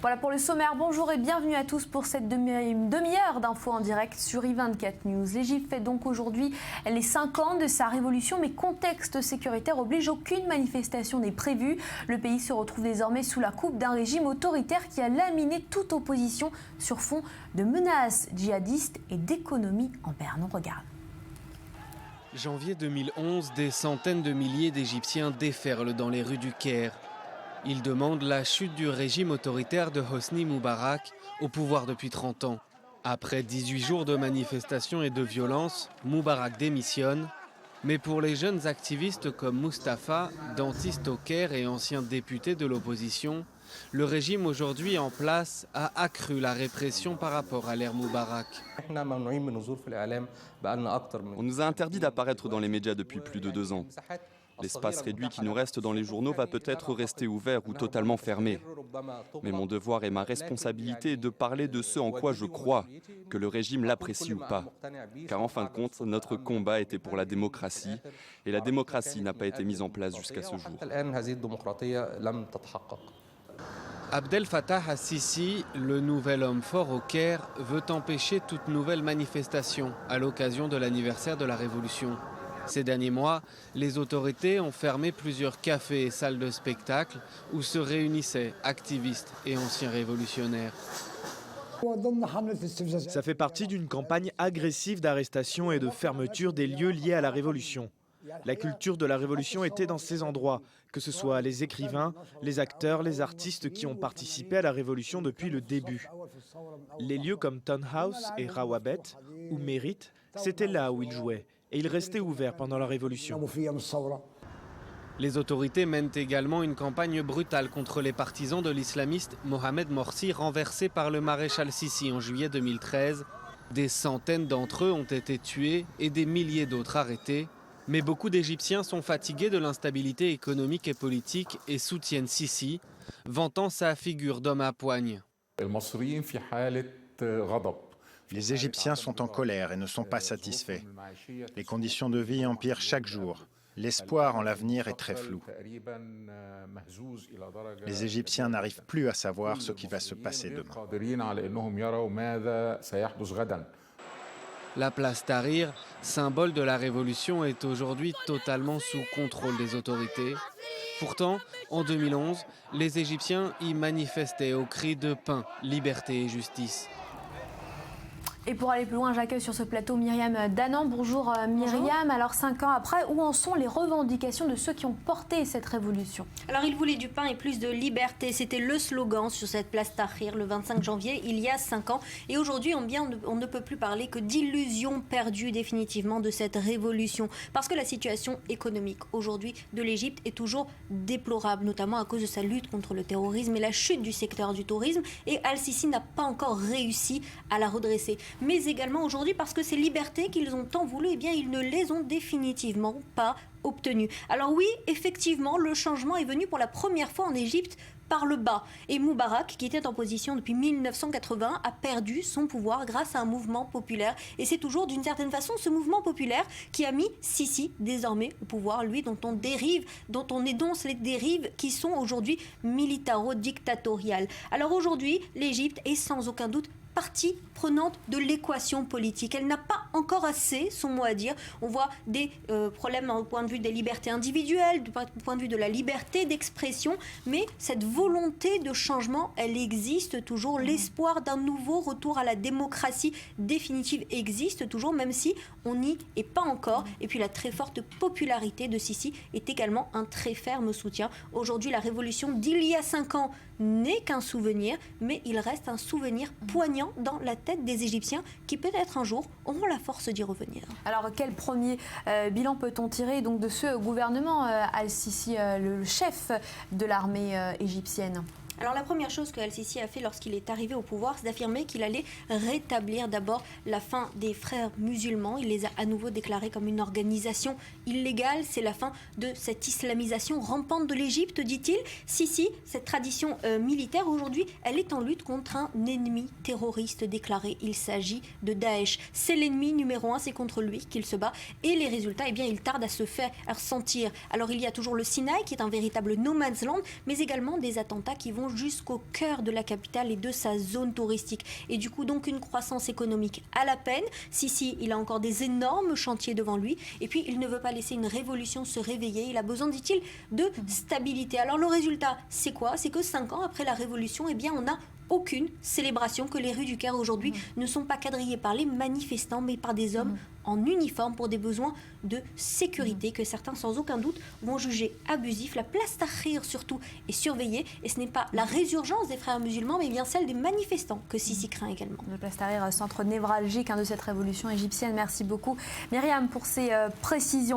Voilà pour le sommaire. Bonjour et bienvenue à tous pour cette demi-heure d'infos en direct sur I24 News. L'Égypte fait donc aujourd'hui les 5 ans de sa révolution, mais contexte sécuritaire oblige, aucune manifestation n'est prévue. Le pays se retrouve désormais sous la coupe d'un régime autoritaire qui a laminé toute opposition sur fond de menaces djihadistes et d'économie en berne. On regarde. Janvier 2011, des centaines de milliers d'Égyptiens déferlent dans les rues du Caire. Ils demandent la chute du régime autoritaire de Hosni Moubarak, au pouvoir depuis 30 ans. Après 18 jours de manifestations et de violences, Moubarak démissionne. Mais pour les jeunes activistes comme Mustapha, dentiste au Caire et ancien député de l'opposition, le régime aujourd'hui en place a accru la répression par rapport à l'ère Moubarak. On nous a interdit d'apparaître dans les médias depuis plus de 2 ans. L'espace réduit qui nous reste dans les journaux va peut-être rester ouvert ou totalement fermé. Mais mon devoir et ma responsabilité est de parler de ce en quoi je crois, que le régime l'apprécie ou pas. Car en fin de compte, notre combat était pour la démocratie, et la démocratie n'a pas été mise en place jusqu'à ce jour. Abdel Fattah al-Sisi, le nouvel homme fort au Caire, veut empêcher toute nouvelle manifestation à l'occasion de l'anniversaire de la Révolution. Ces derniers mois, les autorités ont fermé plusieurs cafés et salles de spectacle où se réunissaient activistes et anciens révolutionnaires. Ça fait partie d'une campagne agressive d'arrestation et de fermeture des lieux liés à la Révolution. La culture de la Révolution était dans ces endroits, que ce soit les écrivains, les acteurs, les artistes qui ont participé à la Révolution depuis le début. Les lieux comme Town House et Rawabet ou Mérite, c'était là où ils jouaient. Et il restait ouvert pendant la Révolution. Les autorités mènent également une campagne brutale contre les partisans de l'islamiste Mohamed Morsi, renversé par le maréchal Sisi en juillet 2013. Des centaines d'entre eux ont été tués et des milliers d'autres arrêtés. Mais beaucoup d'Égyptiens sont fatigués de l'instabilité économique et politique et soutiennent Sisi, vantant sa figure d'homme à poigne. Les Égyptiens sont en colère et ne sont pas satisfaits. Les conditions de vie empirent chaque jour. L'espoir en l'avenir est très flou. Les Égyptiens n'arrivent plus à savoir ce qui va se passer demain. La place Tahrir, symbole de la révolution, est aujourd'hui totalement sous contrôle des autorités. Pourtant, en 2011, les Égyptiens y manifestaient au cri de pain, liberté et justice. Et pour aller plus loin, j'accueille sur ce plateau Myriam Danan. Bonjour Myriam. Alors 5 ans après, où en sont les revendications de ceux qui ont porté cette révolution? Alors ils voulaient du pain et plus de liberté. C'était le slogan sur cette place Tahrir le 25 janvier, il y a 5 ans. Et aujourd'hui, on ne peut plus parler que d'illusions perdues définitivement de cette révolution. Parce que la situation économique aujourd'hui de l'Égypte est toujours déplorable, notamment à cause de sa lutte contre le terrorisme et la chute du secteur du tourisme. Et Al-Sisi n'a pas encore réussi à la redresser. Mais également aujourd'hui parce que ces libertés qu'ils ont tant voulu, eh bien, ils ne les ont définitivement pas obtenues. Alors oui, effectivement, le changement est venu pour la première fois en Égypte par le bas. Et Moubarak, qui était en position depuis 1980, a perdu son pouvoir grâce à un mouvement populaire. Et c'est toujours d'une certaine façon ce mouvement populaire qui a mis Sisi désormais au pouvoir, lui dont on dérive, dont on énonce les dérives qui sont aujourd'hui militaro-dictatoriales. Alors aujourd'hui, l'Égypte est sans aucun doute partie prenante de l'équation politique. Elle n'a pas encore assez son mot à dire. On voit des problèmes au point de vue des libertés individuelles, du point de vue de la liberté d'expression, mais cette volonté de changement, elle existe toujours. L'espoir d'un nouveau retour à la démocratie définitive existe toujours, même si on n'y est pas encore. Et puis la très forte popularité de Sisi est également un très ferme soutien. Aujourd'hui, la révolution d'il y a 5 ans n'est qu'un souvenir, mais il reste un souvenir poignant dans la tête des Égyptiens qui peut-être un jour auront la force d'y revenir. Alors quel premier bilan peut-on tirer donc de ce gouvernement Al-Sisi, le chef de l'armée égyptienne ? Alors la première chose que Al-Sisi a fait lorsqu'il est arrivé au pouvoir, c'est d'affirmer qu'il allait rétablir d'abord la fin des frères musulmans. Il les a à nouveau déclarés comme une organisation illégale. C'est la fin de cette islamisation rampante de l'Égypte, dit-il. Sisi, cette tradition militaire aujourd'hui, elle est en lutte contre un ennemi terroriste déclaré. Il s'agit de Daesh. C'est l'ennemi numéro 1, c'est contre lui qu'il se bat. Et les résultats, eh bien, ils tardent à se faire ressentir. Alors il y a toujours le Sinaï qui est un véritable no man's land, mais également des attentats qui vont vont jusqu'au cœur de la capitale et de sa zone touristique. Et du coup, donc, une croissance économique à la peine. Sisi, il a encore des énormes chantiers devant lui. Et puis, il ne veut pas laisser une révolution se réveiller. Il a besoin, dit-il, de stabilité. Alors, le résultat, c'est quoi? C'est que 5 ans après la révolution, eh bien, on n'a aucune célébration, que les rues du Caire aujourd'hui ne sont pas quadrillées par les manifestants, mais par des hommes en uniforme pour des besoins de sécurité que certains, sans aucun doute, vont juger abusifs. La place Tahrir, surtout, est surveillée. Et ce n'est pas la résurgence des frères musulmans, mais bien celle des manifestants que Sisi craint également. La place Tahrir, centre névralgique de cette révolution égyptienne. Merci beaucoup, Myriam, pour ces précisions.